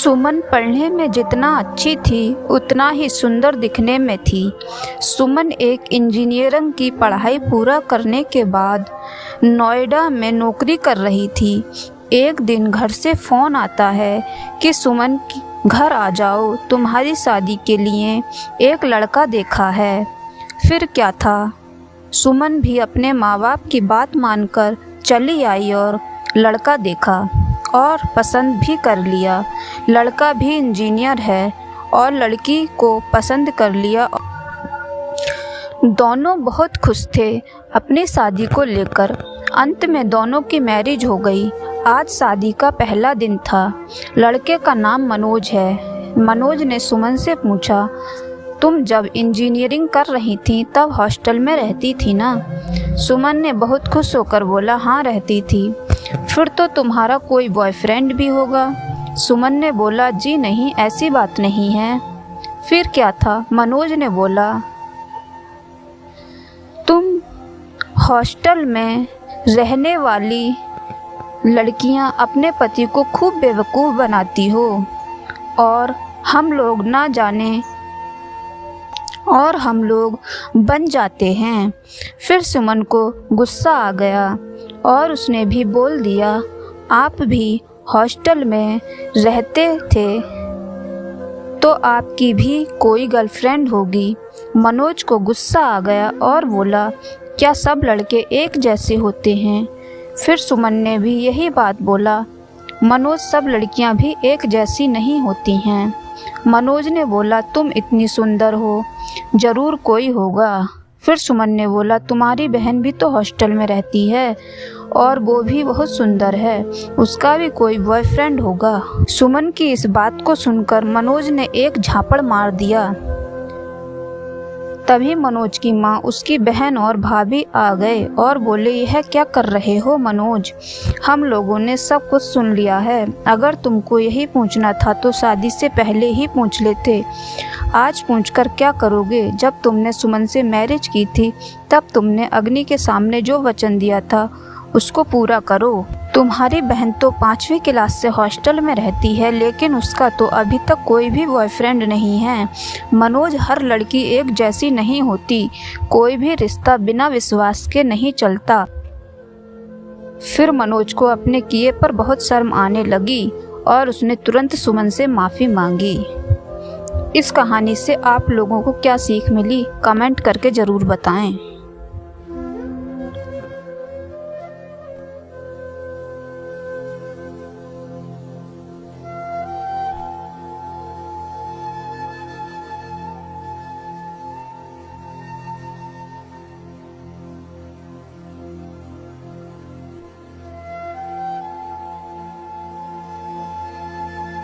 सुमन पढ़ने में जितना अच्छी थी उतना ही सुंदर दिखने में थी। सुमन एक इंजीनियरिंग की पढ़ाई पूरा करने के बाद नोएडा में नौकरी कर रही थी। एक दिन घर से फ़ोन आता है कि सुमन घर आ जाओ, तुम्हारी शादी के लिए एक लड़का देखा है। फिर क्या था, सुमन भी अपने माँ बाप की बात मानकर चली आई और लड़का देखा और पसंद भी कर लिया। लड़का भी इंजीनियर है और लड़की को पसंद कर लिया। दोनों बहुत खुश थे अपनी शादी को लेकर। अंत में दोनों की मैरिज हो गई। आज शादी का पहला दिन था। लड़के का नाम मनोज है। मनोज ने सुमन से पूछा, तुम जब इंजीनियरिंग कर रही थी तब हॉस्टल में रहती थी ना? सुमन ने बहुत खुश होकर बोला, हाँ रहती थी। फिर तो तुम्हारा कोई बॉयफ्रेंड भी होगा? सुमन ने बोला, जी नहीं, ऐसी बात नहीं है। फिर क्या था? मनोज ने बोला, तुम हॉस्टल में रहने वाली लड़कियां अपने पति को खूब बेवकूफ़ बनाती हो और हम लोग बन जाते हैं। फिर सुमन को गुस्सा आ गया और उसने भी बोल दिया, आप भी हॉस्टल में रहते थे तो आपकी भी कोई गर्लफ्रेंड होगी। मनोज को गुस्सा आ गया और बोला, क्या सब लड़के एक जैसे होते हैं? फिर सुमन ने भी यही बात बोला, मनोज, सब लड़कियां भी एक जैसी नहीं होती हैं। मनोज ने बोला, तुम इतनी सुंदर हो, ज़रूर कोई होगा। फिर सुमन ने बोला, तुम्हारी बहन भी तो हॉस्टल में रहती है और वो भी बहुत सुंदर है, उसका भी कोई बॉयफ्रेंड होगा। सुमन की इस बात को सुनकर मनोज ने एक झापड़ मार दिया। तभी मनोज की माँ, उसकी बहन और भाभी आ गए और बोले, यह क्या कर रहे हो मनोज? हम लोगों ने सब कुछ सुन लिया है। अगर तुमको यही पूछना था तो शादी से पहले ही पूछ लेते। आज पूछकर क्या करोगे? जब तुमने सुमन से मैरिज की थी तब तुमने अग्नि के सामने जो वचन दिया था उसको पूरा करो। तुम्हारी बहन तो 5वीं क्लास से हॉस्टल में रहती है, लेकिन उसका तो अभी तक कोई भी बॉयफ्रेंड नहीं है। मनोज, हर लड़की एक जैसी नहीं होती। कोई भी रिश्ता बिना विश्वास के नहीं चलता। फिर मनोज को अपने किए पर बहुत शर्म आने लगी और उसने तुरंत सुमन से माफ़ी मांगी। इस कहानी से आप लोगों को क्या सीख मिली, कमेंट करके ज़रूर बताएं।